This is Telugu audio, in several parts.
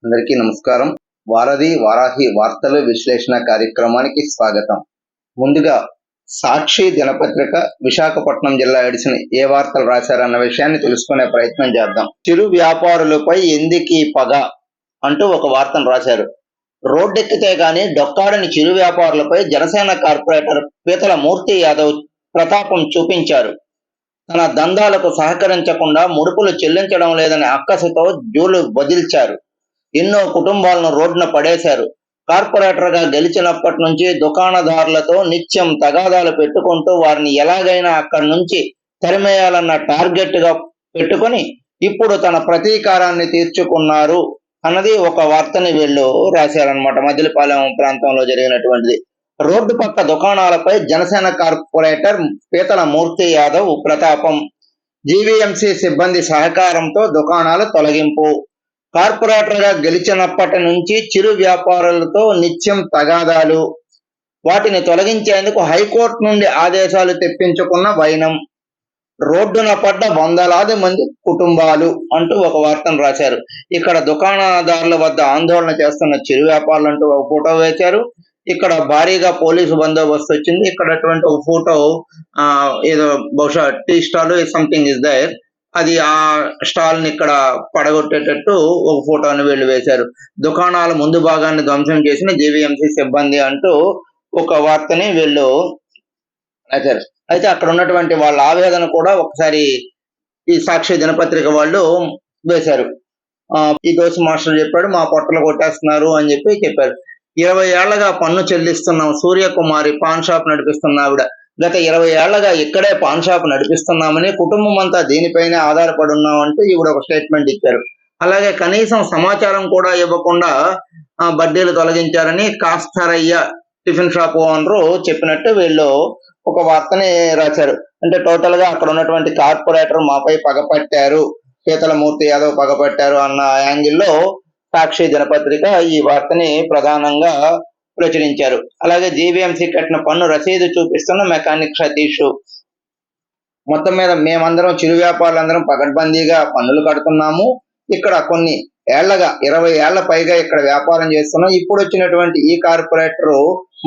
అందరికీ నమస్కారం. వారధి వారాహి వార్తలు విశ్లేషణ కార్యక్రమానికి స్వాగతం. ముందుగా సాక్షి దినపత్రిక విశాఖపట్నం జిల్లా ఎడిషన్ ఏ వార్తలు రాశారన్న విషయాన్ని తెలుసుకునే ప్రయత్నం చేద్దాం. చిరు వ్యాపారులపై ఎందుకీ పగ అంటూ ఒక వార్తను రాశారు. రోడ్డెక్కితే గాని డొక్కాడని చిరు వ్యాపారులపై జనసేన కార్పొరేటర్ పీతల మూర్తి యాదవ్ ప్రతాపం చూపించారు. తన దందాలకు సహకరించకుండా ముడుపులు చెల్లించడం లేదని అక్కసుతో జూలు వదిల్చారు. ఎన్నో కుటుంబాలను రోడ్డున పడేశారు. కార్పొరేటర్ గా గెలిచినప్పటి నుంచి దుకాణదారులతో నిత్యం తగాదాలు పెట్టుకుంటూ వారిని ఎలాగైనా అక్కడి నుంచి తరిమేయాలన్న టార్గెట్ గా పెట్టుకొని ఇప్పుడు తన ప్రతీకారాన్ని తీర్చుకున్నారు అన్నది ఒక వార్తని వీళ్ళు రాశారనమాట. మద్దిలపాలెం ప్రాంతంలో జరిగినటువంటిది. రోడ్డు పక్క దుకాణాలపై జనసేన కార్పొరేటర్ పీతల మూర్తి యాదవ్ ప్రతాపం. జీవీఎంసీ సిబ్బంది సహకారంతో దుకాణాల తొలగింపు. కార్పొరేటర్ గా గెలిచినప్పటి నుంచి చిరు వ్యాపారులతో నిత్యం తగాదాలు. వాటిని తొలగించేందుకు హైకోర్టు నుండి ఆదేశాలు తెప్పించుకున్న వైనం. రోడ్డున పడ్డ వందలాది మంది కుటుంబాలు అంటూ ఒక వార్తను రాశారు. ఇక్కడ దుకాణదారుల వద్ద ఆందోళన చేస్తున్న చిరు వ్యాపారులు అంటూ ఒక ఫోటో వేశారు. ఇక్కడ భారీగా పోలీసు బందోబస్తు వచ్చింది. ఇక్కడ అటువంటి ఒక ఫోటో ఏదో బహుశా tea stall something is there, అది ఆ స్టాల్ ని ఇక్కడ పడగొట్టేటట్టు ఒక ఫోటోని వీళ్ళు వేశారు. దుకాణాల ముందు భాగాన్ని ధ్వంసం చేసిన జీవీఎంసీ సిబ్బంది అంటూ ఒక వార్తని వీళ్ళు రాశారు. అయితే అక్కడ ఉన్నటువంటి వాళ్ళ ఆవేదన కూడా ఒకసారి ఈ సాక్షి దినపత్రిక వాళ్ళు వేశారు. ఈ దోశ మాస్టర్ చెప్పాడు, మా పొట్టలు కొట్టేస్తున్నారు అని చెప్పారు. 20 ఏళ్లగా పన్ను చెల్లిస్తున్నాం. సూర్యకుమారి పాన్ షాప్ నడిపిస్తున్న ఆవిడ గత 20 ఏళ్లగా ఇక్కడే పాన్ షాప్ నడిపిస్తున్నామని, కుటుంబం అంతా దీనిపైనే ఆధారపడి ఉన్నామంటూ ఈవిడ ఒక స్టేట్మెంట్ ఇచ్చారు. అలాగే కనీసం సమాచారం కూడా ఇవ్వకుండా బడ్డీలు తొలగించారని కాస్తరయ్య టిఫిన్ షాప్ ఓనరు చెప్పినట్టు వీళ్ళు ఒక వార్తని రాశారు. అంటే టోటల్ గా అక్కడ ఉన్నటువంటి కార్పొరేటర్ మాపై పగపట్టారు, పీతల మూర్తి యాదవ్ పగపట్టారు అన్న యాంగిల్లో సాక్షి దినపత్రిక ఈ వార్తని ప్రధానంగా ప్రచురించారు. అలాగే జీవీఎంసీ కట్టిన పన్ను రసీదు చూపిస్తున్న మెకానిక్ సతీష్. మొత్తం మీద మేమందరం చిరు వ్యాపారులందరం పకడ్బందీగా పన్నులు కడుతున్నాము. ఇక్కడ కొన్ని ఏళ్లగా 20 ఏళ్ల పైగా ఇక్కడ వ్యాపారం చేస్తున్నాం. ఇప్పుడు వచ్చినటువంటి ఈ కార్పొరేటర్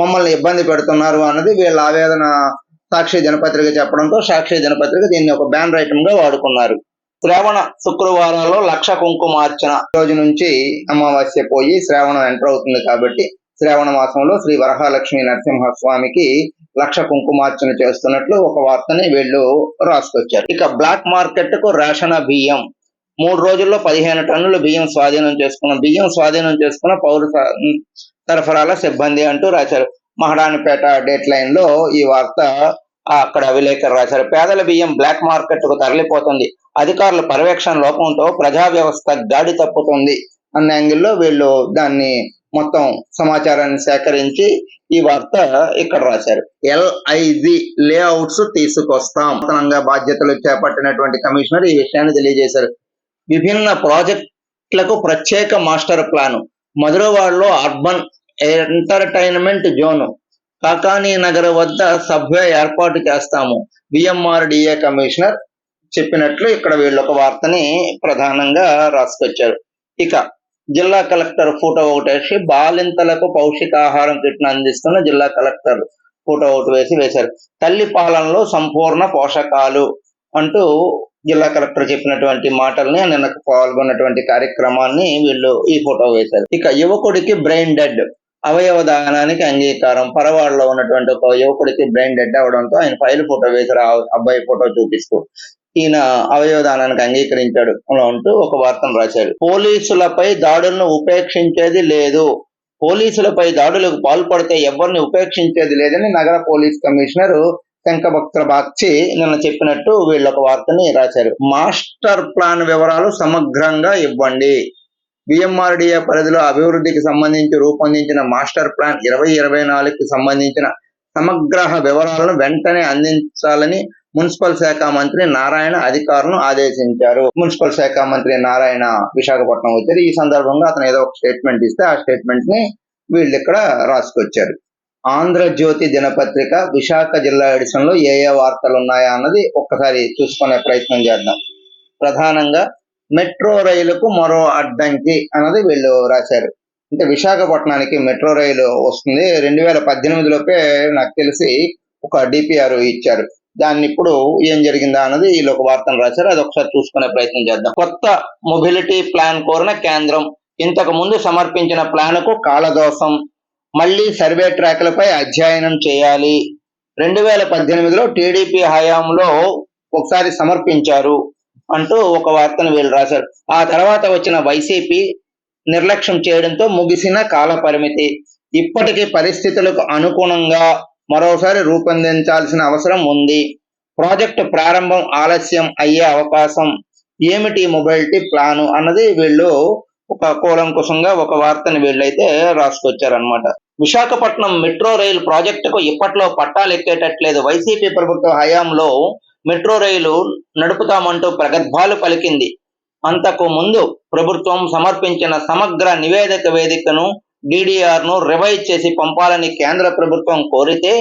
మమ్మల్ని ఇబ్బంది పెడుతున్నారు అన్నది వీళ్ళ ఆవేదన సాక్షి దినపత్రిక చెప్పడంతో సాక్షి దినపత్రిక దీన్ని ఒక బ్యానర్ ఐటమ్ గా వాడుకున్నారు. శ్రావణ శుక్రవారాల్లో 1,00,000 కుంకుమార్చన. రోజు నుంచి అమావాస్య పోయి శ్రావణం ఎంటర్ అవుతుంది కాబట్టి శ్రావణ మాసంలో శ్రీ వరహాలక్ష్మి నరసింహస్వామికి 1,00,000 కుంకుమార్చన చేస్తున్నట్లు ఒక వార్తని వీళ్ళు రాసుకొచ్చారు. ఇక బ్లాక్ మార్కెట్ కు రేషన్ బియ్యం. 3 రోజుల్లో 15 టన్నుల బియ్యం స్వాధీనం చేసుకున్న పౌర సరఫరాల సిబ్బంది అంటూ రాశారు. మహడానిపేట డేట్ లైన్ లో ఈ వార్త అక్కడ విలేకరు రాశారు. పేదల బియ్యం బ్లాక్ మార్కెట్ కు తరలిపోతుంది. అధికారుల పర్యవేక్షణ లోపంతో ప్రజా వ్యవస్థ గాడి తప్పుతుంది అన్న యాంగిల్లో వీళ్ళు దాన్ని మొత్తం సమాచారాన్ని సేకరించి ఈ వార్త ఇక్కడ రాశారు. LIG లేఅవుట్స్ తీసుకొస్తాం. నూతనంగా బాధ్యతలు చేపట్టినటువంటి కమిషనర్ ఈ విషయాన్ని తెలియజేశారు. విభిన్న ప్రాజెక్టులకు ప్రత్యేక మాస్టర్ ప్లాన్. మధురవాడలో urban entertainment zone, Kakani Nagar వద్ద సబ్వే ఏర్పాటు చేస్తాము. BMRDA కమిషనర్ చెప్పినట్లు ఇక్కడ వీళ్ళు ఒక వార్తని ప్రధానంగా రాసుకొచ్చారు. ఇక జిల్లా కలెక్టర్ ఫోటో ఒకటి వేసి బాలింతలకు పౌష్టికాహారం కిట్ను అందిస్తున్న జిల్లా కలెక్టర్ ఫోటో ఒకటి వేశారు. తల్లి పాలనలో సంపూర్ణ పోషకాలు అంటూ జిల్లా కలెక్టర్ చెప్పినటువంటి మాటల్ని నిన్న పాల్గొన్నటువంటి కార్యక్రమాన్ని వీళ్ళు ఈ ఫోటో వేశారు. ఇక యువకుడికి బ్రెయిన్ డెడ్, అవయవ దానానికి అంగీకారం. పరవాడలో ఉన్నటువంటి ఒక యువకుడికి బ్రెయిన్ డెడ్ అవడంతో ఆయన ఫైల్ ఫోటో వేశారు. అబ్బాయి ఫోటో చూపిస్తూ ఈయన అవయవదానానికి అంగీకరించాడు అంటూ ఒక వార్తను రాశాడు. పోలీసులపై దాడులను ఉపేక్షించేది లేదు. పోలీసులపై దాడులకు పాల్పడితే ఎవరిని ఉపేక్షించేది లేదని నగర పోలీస్ కమిషనర్ శంఖభక్త బాగ్చి నిన్న చెప్పినట్టు వీళ్ళు ఒక వార్తని రాశారు. మాస్టర్ ప్లాన్ వివరాలు సమగ్రంగా ఇవ్వండి. BMRDA పరిధిలో అభివృద్ధికి సంబంధించి రూపొందించిన మాస్టర్ ప్లాన్ 2024కి సంబంధించిన సమగ్ర వివరాలను వెంటనే అందించాలని మున్సిపల్ శాఖ మంత్రి నారాయణ అధికారులను ఆదేశించారు. మున్సిపల్ శాఖ మంత్రి నారాయణ విశాఖపట్నం వచ్చారు. ఈ సందర్భంగా అతను ఏదో ఒక స్టేట్మెంట్ ఇస్తే ఆ స్టేట్మెంట్ ని వీళ్ళు ఇక్కడ రాసుకొచ్చారు. ఆంధ్రజ్యోతి దినపత్రిక విశాఖ జిల్లా ఎడిషన్ లో ఏ వార్తలు ఉన్నాయా అన్నది ఒక్కసారి చూసుకునే ప్రయత్నం చేద్దాం. ప్రధానంగా మెట్రో రైలుకు మరో అడ్డంకి అన్నది వీళ్ళు రాశారు. అంటే విశాఖపట్నానికి మెట్రో రైలు వస్తుంది 2018లోపే నాకు తెలిసి ఒక డిపిఆర్ ఇచ్చారు. దాన్ని ఇప్పుడు ఏం జరిగిందా అన్నది వీళ్ళు ఒక వార్తను రాశారు. అది ఒకసారి చూసుకునే ప్రయత్నం చేద్దాం. కొత్త మొబిలిటీ ప్లాన్ కోరిన కేంద్రం, ఇంతకు ముందు సమర్పించిన ప్లాన్కు కాలదోషం, మళ్లీ సర్వే ట్రాక్లపై అధ్యయనం చేయాలి. 2018లో టీడీపీ హయాంలో ఒకసారి సమర్పించారు అంటూ ఒక వార్తను వీళ్ళు రాశారు. ఆ తర్వాత వచ్చిన వైసీపీ నిర్లక్ష్యం చేయడంతో ముగిసిన కాల పరిమితి. ఇప్పటికీ పరిస్థితులకు అనుగుణంగా మరోసారి రూపొందించాల్సిన అవసరం ఉంది. ప్రాజెక్టు ప్రారంభం ఆలస్యం అయ్యే అవకాశం. ఏమిటి మొబిలిటీ ప్లాను అన్నది వీళ్ళు ఒక కూలంకుషంగా ఒక వార్తని వీళ్ళైతే రాసుకొచ్చారనమాట. విశాఖపట్నం మెట్రో రైలు ప్రాజెక్టుకు ఇప్పట్లో పట్టాలు ఎక్కేటట్లేదు. వైసీపీ ప్రభుత్వ హయాంలో మెట్రో రైలు నడుపుతామంటూ ప్రగల్భాలు పలికింది. అంతకు ముందు ప్రభుత్వం సమర్పించిన సమగ్ర నివేదిక వేదికను డిడిఆర్ను రివైజ్ చేసి పంపాలని కేంద్ర ప్రభుత్వం కోరితే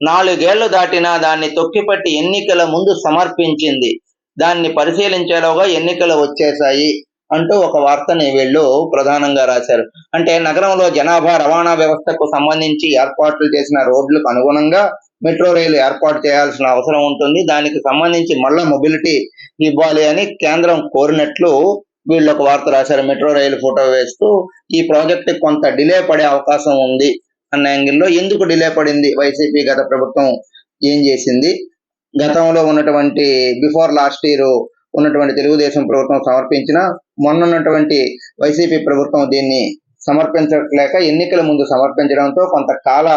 4 ఏళ్లు దాటినా దాన్ని తొక్కిపట్టి ఎన్నికల ముందు సమర్పించింది. దాన్ని పరిశీలించేలోగా ఎన్నికలు వచ్చేశాయి అంటూ ఒక వార్తని వీళ్ళు ప్రధానంగా రాశారు. అంటే నగరంలో జనాభా రవాణా వ్యవస్థకు సంబంధించి ఏర్పాట్లు చేసిన రోడ్లకు అనుగుణంగా మెట్రో రైలు ఏర్పాటు చేయాల్సిన అవసరం ఉంటుంది. దానికి సంబంధించి మళ్ళా మొబిలిటీ ఇవ్వాలి అని కేంద్రం కోరినట్లు వీళ్ళు ఒక వార్త రాశారు. మెట్రో రైలు ఫోటో వేస్తూ ఈ ప్రాజెక్ట్ కొంత డిలే పడే అవకాశం ఉంది అన్న యాంగిల్లో ఎందుకు డిలే పడింది, వైసీపీ గత ప్రభుత్వం ఏం చేసింది, గతంలో ఉన్నటువంటి బిఫోర్ లాస్ట్ ఇయర్ ఉన్నటువంటి తెలుగుదేశం ప్రభుత్వం సమర్పించిన, మొన్నటువంటి వైసీపీ ప్రభుత్వం దీన్ని సమర్పించలేక ఎన్నికల ముందు సమర్పించడంతో కొంత కాల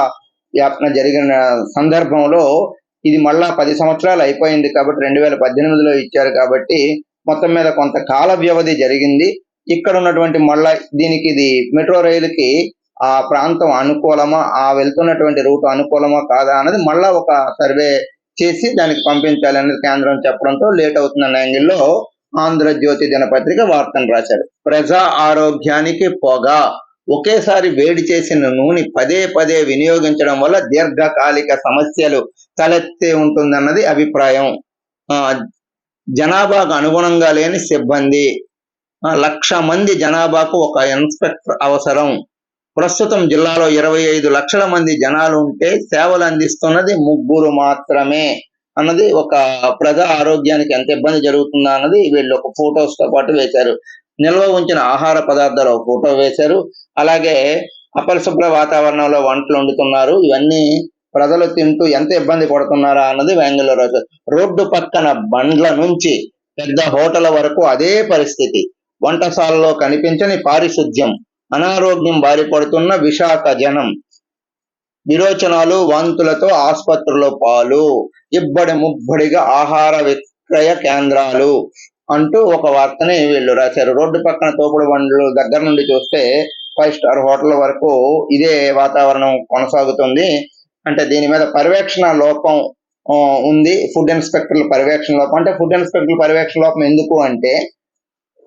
యాపన జరిగిన సందర్భంలో ఇది మళ్ళా 10 సంవత్సరాలు అయిపోయింది కాబట్టి 2018లో ఇచ్చారు కాబట్టి మొత్తం మీద కొంత కాల వ్యవధి జరిగింది. ఇక్కడ ఉన్నటువంటి మళ్ళా దీనికి ఇది మెట్రో రైలుకి ఆ ప్రాంతం అనుకూలమా, ఆ వెళ్తున్నటువంటి రూట్ అనుకూలమా కాదా అన్నది మళ్ళా ఒక సర్వే చేసి దానికి పంపించాలి అనేది కేంద్రం చెప్పడంతో లేట్ అవుతుందన్న యాంగిల్లో ఆంధ్రజ్యోతి దినపత్రిక వార్తను రాశారు. ప్రజా ఆరోగ్యానికి పొగ, ఒకేసారి వేడి చేసిన నూనె పదే పదే వినియోగించడం వల్ల దీర్ఘకాలిక సమస్యలు తలెత్తే ఉంటుందన్నది అభిప్రాయం. జనాభాకు అనుగుణంగా లేని సిబ్బంది, 1,00,000 మంది జనాభాకు ఒక ఇన్స్పెక్టర్ అవసరం. ప్రస్తుతం జిల్లాలో 25 లక్షల మంది జనాలు ఉంటే సేవలు అందిస్తున్నది 3 మాత్రమే అన్నది ఒక ప్రజా ఆరోగ్యానికి ఎంత ఇబ్బంది జరుగుతుందా అన్నది వీళ్ళు ఒక ఫోటోస్ తో పాటు వేశారు. నిల్వ ఉంచిన ఆహార పదార్థాలు ఒక ఫోటో వేశారు. అలాగే అపరిశుభ్ర వాతావరణంలో వంటలు వండుతున్నారు. ఇవన్నీ ప్రజలు తింటూ ఎంత ఇబ్బంది పడుతున్నారా అన్నది వ్యాంగిల్లో రాశారు. రోడ్డు పక్కన బండ్ల నుంచి పెద్ద హోటల్ వరకు అదే పరిస్థితి. వంటశాలలో కనిపించని పారిశుద్ధ్యం, అనారోగ్యం బారిపడుతున్న విశాఖ జనం, విరోచనాలు వాంతులతో ఆసుపత్రుల్లో పాలు, ఇబ్బడి ముబ్బడిగా ఆహార విక్రయ కేంద్రాలు అంటూ ఒక వార్తని వీళ్ళు రాశారు. రోడ్డు పక్కన తోపుడు బండ్లు దగ్గర నుండి చూస్తే 5 స్టార్ హోటల్ వరకు ఇదే వాతావరణం కొనసాగుతుంది. అంటే దీని మీద పర్యవేక్షణ లోపం ఉంది. ఫుడ్ ఇన్స్పెక్టర్ల పర్యవేక్షణ లోపం. అంటే ఫుడ్ ఇన్స్పెక్టర్ల పర్యవేక్షణ లోపం ఎందుకు అంటే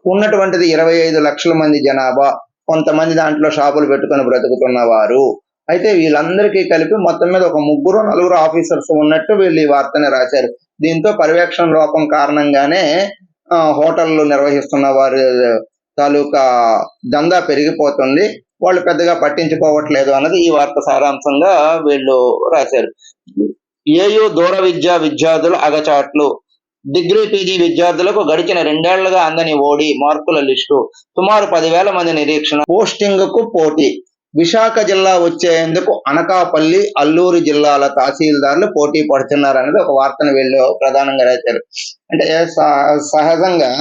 ఉన్నటువంటిది 25 లక్షల మంది జనాభా, కొంతమంది దాంట్లో షాపులు పెట్టుకొని బ్రతుకుతున్న వారు. అయితే వీళ్ళందరికీ కలిపి మొత్తం మీద ఒక 3-4 ఆఫీసర్స్ ఉన్నట్టు వీళ్ళు ఈ వార్తని రాశారు. దీంతో పర్యవేక్షణ లోపం కారణంగానే హోటళ్లు నిర్వహిస్తున్న వారి తాలూకా దందా పెరిగిపోతుంది, వాళ్ళు పెద్దగా పట్టించుకోవట్లేదు అన్నది ఈ వార్త సారాంశంగా వీళ్ళు రాశారు. ఏయూ దూర విద్యార్థుల అగచాట్లు, డిగ్రీ పీజీ విద్యార్థులకు గడిచిన 2 ఏళ్లుగా అందని ఓడి మార్కుల లిస్టు, సుమారు 10,000 మంది నిరీక్షణ. పోస్టింగ్ కు పోటీ, విశాఖ జిల్లా వచ్చేందుకు అనకాపల్లి, అల్లూరు జిల్లాల తహసీల్దార్లు పోటీ పడుతున్నారు అనేది ఒక వార్తను వీళ్ళు ప్రధానంగా రాశారు. అంటే సహజంగా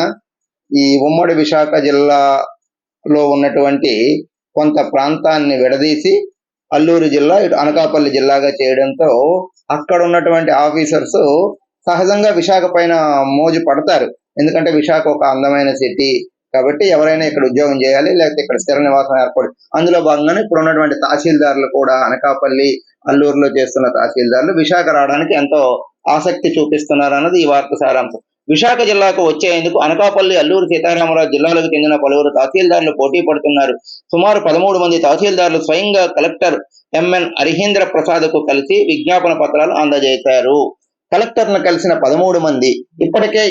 ఈ ఉమ్మడి విశాఖ జిల్లాలో ఉన్నటువంటి కొంత ప్రాంతాన్ని విడదీసి అల్లూరు జిల్లా, ఇటు అనకాపల్లి జిల్లాగా చేయడంతో అక్కడ ఉన్నటువంటి ఆఫీసర్స్ సహజంగా విశాఖ పైన మోజు పడతారు. ఎందుకంటే విశాఖ ఒక అందమైన సిటీ కాబట్టి ఎవరైనా ఇక్కడ ఉద్యోగం చేయాలి, లేకపోతే ఇక్కడ స్థిర నివాసం ఏర్పడి, అందులో భాగంగానే ఇప్పుడు ఉన్నటువంటి తహసీల్దార్లు కూడా అనకాపల్లి, అల్లూరులో చేస్తున్న తహసీల్దార్లు విశాఖ రావడానికి ఎంతో ఆసక్తి చూపిస్తున్నారు అన్నది ఈ వార్త సారాంశం. విశాఖ జిల్లాకు వచ్చేందుకు అనకాపల్లి, అల్లూరు సీతారామరాజు జిల్లాలకు చెందిన పలువురు తహసీల్దార్లు పోటీ పడుతున్నారు. సుమారు 13 మంది తహసీల్దార్లు స్వయంగా కలెక్టర్ ఎంఎన్ హరిహేంద్ర ప్రసాద్ కు కలిసి విజ్ఞాపన పత్రాలు అందజేశారు. కలెక్టర్ను కలిసిన 13 మంది ఇప్పటికే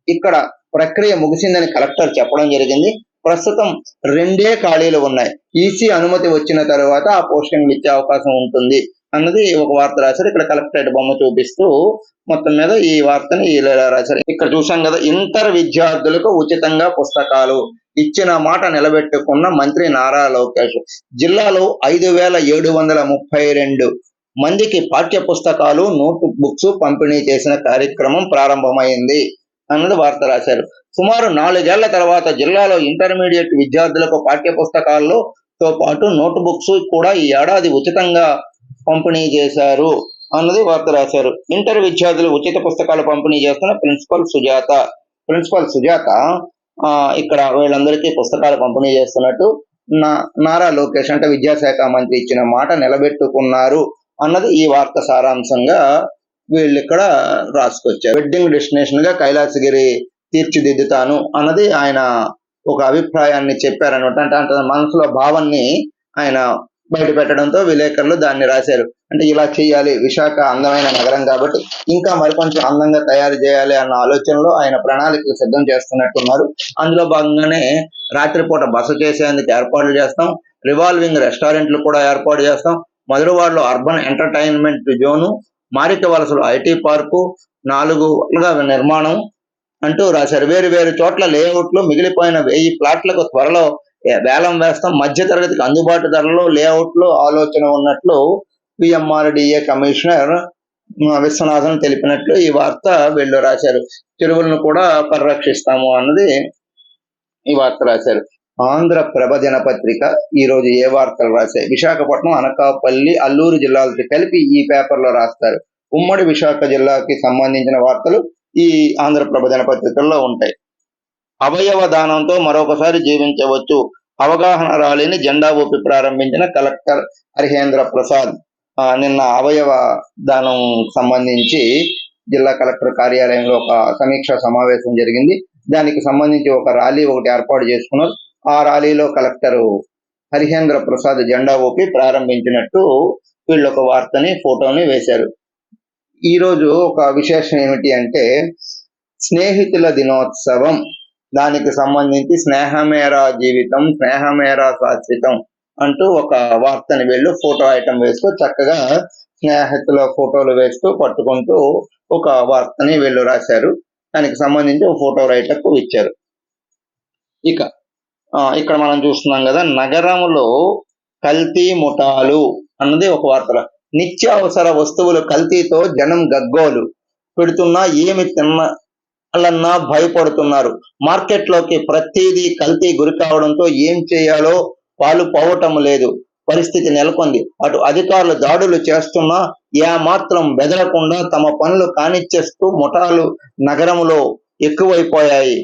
ఇక్కడ ప్రక్రియ ముగిసిందని కలెక్టర్ చెప్పడం జరిగింది. ప్రస్తుతం 2 ఖాళీలు ఉన్నాయి. ఈసీ అనుమతి వచ్చిన తర్వాత ఆ పోస్టింగ్లు ఇచ్చే అవకాశం ఉంటుంది అన్నది ఒక వార్త రాశారు. ఇక్కడ కలెక్టరేట్ బొమ్మ చూపిస్తూ మొత్తం మీద ఈ వార్తని ఇలా రాశారు. ఇక్కడ చూసాం కదా, ఇంటర్ విద్యార్థులకు ఉచితంగా పుస్తకాలు ఇచ్చిన మాట నిలబెట్టుకున్న మంత్రి నారా లోకేష్. జిల్లాలో 5,732 మందికి పాఠ్య పుస్తకాలు, నోట్ బుక్స్ పంపిణీ చేసిన కార్యక్రమం ప్రారంభమైంది అన్నది వార్త రాశారు. సుమారు 4 ఏళ్ల తర్వాత జిల్లాలో ఇంటర్మీడియట్ విద్యార్థులకు పాఠ్య పుస్తకాలతో పాటు నోట్ బుక్స్ కూడా ఈ ఏడాది ఉచితంగా పంపిణీ చేశారు అన్నది వార్త రాశారు. ఇంటర్ విద్యార్థులు ఉచిత పుస్తకాలు పంపిణీ చేస్తున్న ప్రిన్సిపల్ సుజాత ఇక్కడ వీళ్ళందరికీ పుస్తకాలు పంపిణీ చేస్తున్నట్టు నారా లోకేష్ అంటే విద్యాశాఖ మంత్రి ఇచ్చిన మాట నిలబెట్టుకున్నారు అన్నది ఈ వార్త సారాంశంగా వీళ్ళు ఇక్కడ రాసుకొచ్చారు. వెడ్డింగ్ డెస్టినేషన్ గా కైలాసగిరి తీర్చిదిద్దుతాను అన్నది ఆయన ఒక అభిప్రాయాన్ని చెప్పారనమాట. అంటే మనసులో భావాన్ని ఆయన బయట పెట్టడంతో విలేకరులు దాన్ని రాశారు. అంటే ఇలా చేయాలి, విశాఖ అందమైన నగరం కాబట్టి ఇంకా మరికొంచెం అందంగా తయారు చేయాలి అన్న ఆలోచనలో ఆయన ప్రణాళికలు సిద్ధం చేస్తున్నట్టున్నారు. అందులో భాగంగానే రాత్రిపూట బస చేసేందుకు ఏర్పాట్లు చేస్తాం, రివాల్వింగ్ రెస్టారెంట్లు కూడా ఏర్పాటు చేస్తాం, మధురవాడలో అర్బన్ ఎంటర్టైన్మెంట్ జోను, మారిక వలసలో ఐటీ పార్కు, 4 నిర్మాణం అంటూ రాశారు. వేరు చోట్ల లేఅవుట్లు, మిగిలిపోయిన 1000 ప్లాట్లకు త్వరలో వేలం వేస్తాం, మధ్యతరగతికి అందుబాటు ధరలో లేఅవుట్లు ఆలోచన ఉన్నట్లు పిఎంఆర్డిఏ కమిషనర్ విశ్వనాథన్ తెలిపినట్లు ఈ వార్త వీళ్ళు రాశారు. చెరువులను కూడా పరిరక్షిస్తాము అన్నది ఈ వార్త రాశారు. ఆంధ్రప్రభ దినపత్రిక ఈ రోజు ఏ వార్తలు రాశాయి? విశాఖపట్నం, అనకాపల్లి, అల్లూరు జిల్లాలతో కలిపి ఈ పేపర్లో రాస్తారు. ఉమ్మడి విశాఖ జిల్లాకి సంబంధించిన వార్తలు ఈ ఆంధ్రప్రభ దినపత్రికల్లో ఉంటాయి. అవయవ దానంతో మరొకసారి జీవించవచ్చు, అవగాహన ర్యాలీని జెండా ఊపి ప్రారంభించిన కలెక్టర్ హరిహేంద్ర ప్రసాద్. నిన్న అవయవ దానం సంబంధించి జిల్లా కలెక్టర్ కార్యాలయంలో ఒక సమీక్షా సమావేశం జరిగింది. దానికి సంబంధించి ఒక ర్యాలీ ఒకటి ఏర్పాటు చేసుకున్నారు. ఆ ర్యాలీలో కలెక్టర్ హరిహేంద్ర ప్రసాద్ జెండా ఊపి ప్రారంభించినట్టు వీళ్ళు ఒక వార్తని, ఫోటోని వేశారు. ఈ రోజు ఒక విశేషం ఏమిటి అంటే స్నేహితుల దినోత్సవం. దానికి సంబంధించి స్నేహమేరా జీవితం, స్నేహమేరా శాశ్వతం అంటూ ఒక వార్తని వీళ్ళు ఫోటో ఐటమ్ వేస్తూ చక్కగా స్నేహితుల ఫోటోలు వేస్తూ పట్టుకుంటూ ఒక వార్తని వీళ్ళు రాశారు. దానికి సంబంధించి ఒక ఫోటో రైటప్ ఇచ్చారు. ఇక్కడ మనం చూస్తున్నాం కదా, నగరంలో కల్తీ ముఠాలు అన్నది ఒక వార్త. నిత్యావసర వస్తువులు కల్తీతో జనం గగ్గోలు పెడుతున్నా ఏమి తినాలన్నా భయపడుతున్నారు. మార్కెట్లోకి ప్రతిదీ కల్తీ గురి కావడంతో ఏం చేయాలో పాలు పోవటం లేదు పరిస్థితి నెలకొంది. అటు అధికారులు దాడులు చేస్తున్నా ఏమాత్రం బెదరకుండా తమ పనులు కానిచ్చేస్తూ ముఠాలు నగరంలో ఎక్కువైపోయాయి.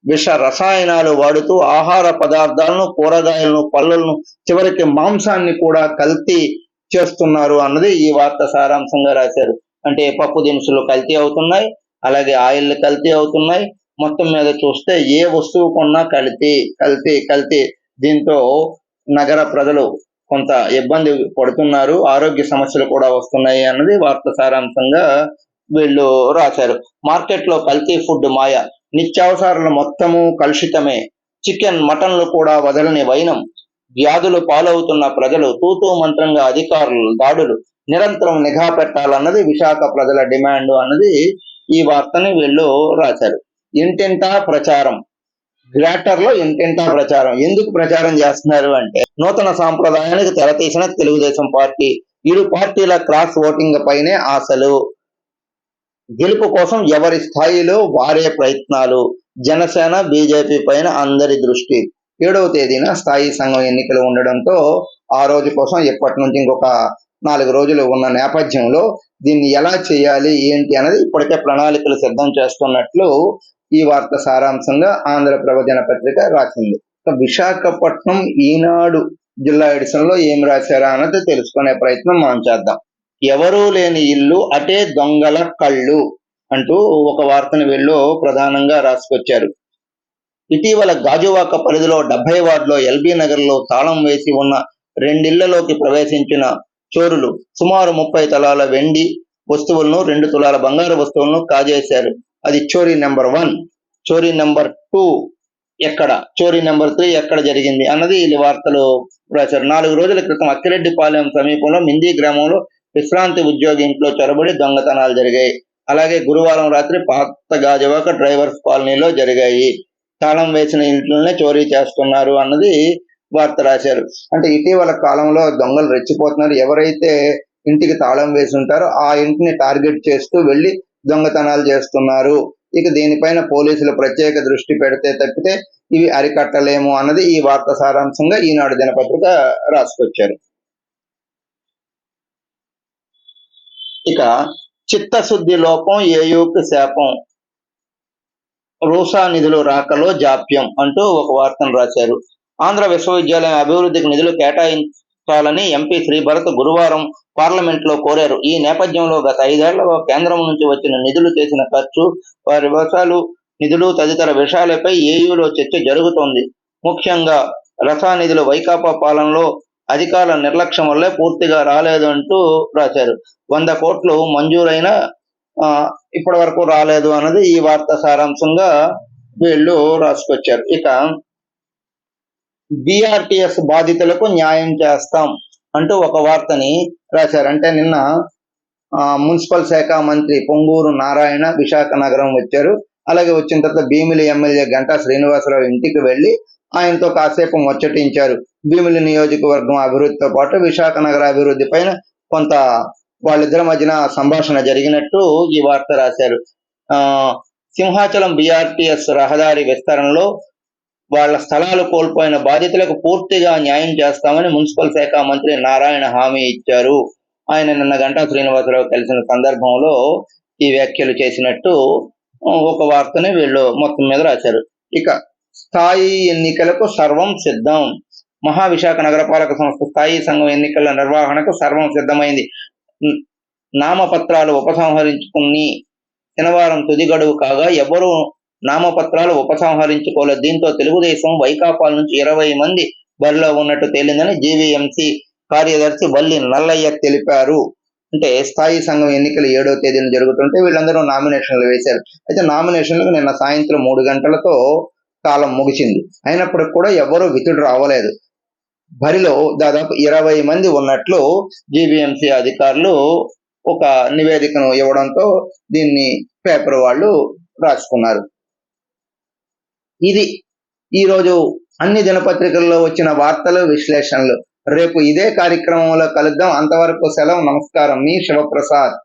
విష రసాయనాలు వాడుతూ ఆహార పదార్థాలను, కూరగాయలను, పళ్ళలను, చివరికి మాంసాన్ని కూడా కల్తీ చేస్తున్నారు అన్నది ఈ వార్త సారాంశంగా రాశారు. అంటే పప్పు దినుసులు కల్తీ అవుతున్నాయి, అలాగే ఆయిల్ కల్తీ అవుతున్నాయి. మొత్తం మీద చూస్తే ఏ వస్తువు కొన్నా కల్తీ. దీంతో నగర ప్రజలు కొంత ఇబ్బంది పడుతున్నారు, ఆరోగ్య సమస్యలు కూడా వస్తున్నాయి అన్నది వార్త సారాంశంగా వీళ్ళు రాశారు. మార్కెట్లో కల్తీ ఫుడ్ మాయ, నిత్యావసరాలు మొత్తము కలుషితమే, చికెన్ మటన్లు కూడా వదలని వైనం, వ్యాధులు పాలవుతున్న ప్రజలు, తూతూ మంత్రంగా అధికారులు దాడులు, నిరంతరం నిఘా పెట్టాలన్నది విశాఖ ప్రజల డిమాండ్ అన్నది ఈ వార్తని వీళ్ళు రాశారు. ఇంటింటా ప్రచారం, గ్రేటర్ లో ఇంటింటా ప్రచారం. ఎందుకు ప్రచారం చేస్తున్నారు అంటే నూతన సాంప్రదాయానికి తెరతీసిన తెలుగుదేశం పార్టీ, ఇరు పార్టీల క్రాస్ ఓటింగ్ పైనే ఆశలు, గెలుపు కోసం ఎవరి స్థాయిలో వారే ప్రయత్నాలు, జనసేన బీజేపీ పైన అందరి దృష్టి. 7వ తేదీన స్థాయి సంఘం ఎన్నికలు ఉండడంతో ఆ రోజు కోసం ఇప్పటి నుంచి ఇంకొక 4 రోజులు ఉన్న నేపథ్యంలో దీన్ని ఎలా చేయాలి ఏంటి అనేది ఇప్పటికే ప్రణాళికలు సిద్ధం చేస్తున్నట్లు ఈ వార్త సారాంశంగా ఆంధ్రప్రభ దినపత్రిక రాసింది. విశాఖపట్నం ఈనాడు జిల్లా ఎడిషన్ లో ఏం రాశారా అన్నది తెలుసుకునే ప్రయత్నం మనం చేద్దాం. ఎవరూ లేని ఇల్లు అటే దొంగల కళ్ళు అంటూ ఒక వార్తను వీళ్ళు ప్రధానంగా రాసుకొచ్చారు. ఇటీవల గాజువాక పరిధిలో 70 వార్డులో ఎల్బీ నగర్ లో తాళం వేసి ఉన్న 2 ఇళ్లలోకి ప్రవేశించిన చోరులు సుమారు 30 తులాల వెండి వస్తువులను, 2 తులాల బంగారు వస్తువులను కాజేశారు. అది చోరీ నెంబర్ 1. చోరీ నెంబర్ 2 ఎక్కడ, చోరీ నెంబర్ 3 ఎక్కడ జరిగింది అన్నది ఈ వార్తలు రాశారు. 4 రోజుల క్రితం అక్కిరెడ్డిపాలెం సమీపంలో మింది గ్రామంలో విశ్రాంతి ఉద్యోగి ఇంట్లో చొరబడి దొంగతనాలు జరిగాయి. అలాగే గురువారం రాత్రి పాత గాజువాక డ్రైవర్స్ కాలనీలో జరిగాయి. తాళం వేసిన ఇంట్లోనే చోరీ చేస్తున్నారు అన్నది వార్త రాశారు. అంటే ఇటీవల కాలంలో దొంగలు రెచ్చిపోతున్నారు. ఎవరైతే ఇంటికి తాళం వేసి ఉంటారో ఆ ఇంటిని టార్గెట్ చేస్తూ వెళ్లి దొంగతనాలు చేస్తున్నారు. ఇక దీనిపైన పోలీసులు ప్రత్యేక దృష్టి పెడితే తప్పితే ఇవి అరికట్టలేము అన్నది ఈ వార్త సారాంశంగా ఈనాడు దినపత్రిక రాసుకొచ్చారు. ఇక చిత్తశుద్ధి లోపం ఏయూకి శాపం, రూసా నిధులు రాకలో జాప్యం అంటూ ఒక వార్తను రాశారు. ఆంధ్ర విశ్వవిద్యాలయం అభివృద్ధికి నిధులు కేటాయించాలని ఎంపీ శ్రీభరత్ గురువారం పార్లమెంట్ లో కోరారు. ఈ నేపథ్యంలో గత 5 ఏళ్లలో కేంద్రం నుంచి వచ్చిన నిధులు చేసిన ఖర్చు, వారి వ్యవసాయాలు, నిధులు తదితర విషయాలపై ఏయూలో చర్చ జరుగుతోంది. ముఖ్యంగా రసా నిధులు వైకాపా పాలనలో అధికారుల నిర్లక్ష్యం వల్లే పూర్తిగా రాలేదు అంటూ రాశారు. 100 కోట్లు మంజూరైన ఇప్పటి వరకు రాలేదు అన్నది ఈ వార్త సారాంశంగా వీళ్ళు రాసుకొచ్చారు. ఇక బిఆర్టీఎస్ బాధితులకు న్యాయం చేస్తాం అంటూ ఒక వార్తని రాశారు. అంటే నిన్న మున్సిపల్ శాఖ మంత్రి పొంగూరు నారాయణ విశాఖ నగరం వచ్చారు. అలాగే వచ్చిన తర్వాత భీమిలి ఎమ్మెల్యే గంటా శ్రీనివాసరావు ఇంటికి వెళ్లి ఆయనతో కాసేపు ముచ్చటించారు. భీమిలి నియోజకవర్గం అభివృద్ధితో పాటు విశాఖ నగర అభివృద్ధి పైన కొంత వాళ్ళిద్దరి మధ్యన సంభాషణ జరిగినట్టు ఈ వార్త రాశారు. సింహాచలం బిఆర్టీఎస్ రహదారి విస్తరణలో వాళ్ళ స్థలాలు కోల్పోయిన బాధితులకు పూర్తిగా న్యాయం చేస్తామని మున్సిపల్ శాఖ మంత్రి నారాయణ హామీ ఇచ్చారు. ఆయన నిన్న గంటా శ్రీనివాసరావు కలిసిన సందర్భంలో ఈ వ్యాఖ్యలు చేసినట్టు ఒక వార్తని వీళ్ళు మొత్తం మీద రాశారు. ఇక స్థాయి ఎన్నికలకు సర్వం సిద్ధం, మహావిశాఖ నగరపాలక సంస్థ స్థాయి సంఘం ఎన్నికల నిర్వహణకు సర్వం సిద్ధమైంది. నామపత్రాలు ఉపసంహరించుకుని శనివారం తుది గడువు కాగా ఎవరు నామపత్రాలు ఉపసంహరించుకోలేదు. దీంతో తెలుగుదేశం, వైకాపాల నుంచి 20 మంది బరిలో ఉన్నట్టు తేలిందని జీవీఎంసీ కార్యదర్శి వల్లి నల్లయ్య తెలిపారు. అంటే స్థాయి సంఘం ఎన్నికలు 7వ తేదీన జరుగుతుంటే వీళ్ళందరూ నామినేషన్లు వేశారు. అయితే నామినేషన్లకు నిన్న సాయంత్రం 3 గంటలతో కాలం ముగిసింది. అయినప్పటికి కూడా ఎవరూ విత్డ్రా అవ్వలేదు. బరిలో దాదాపు 20 మంది ఉన్నట్లు జీవీఎంసీ అధికారులు ఒక నివేదికను ఇవ్వడంతో దీన్ని పేపర్ వాళ్ళు రాసుకున్నారు. ఇది ఈరోజు అన్ని దినపత్రికల్లో వచ్చిన వార్తలు, విశ్లేషణలు. రేపు ఇదే కార్యక్రమంలో కలుద్దాం. అంతవరకు సెలవు. నమస్కారం. మీ శివప్రసాద్.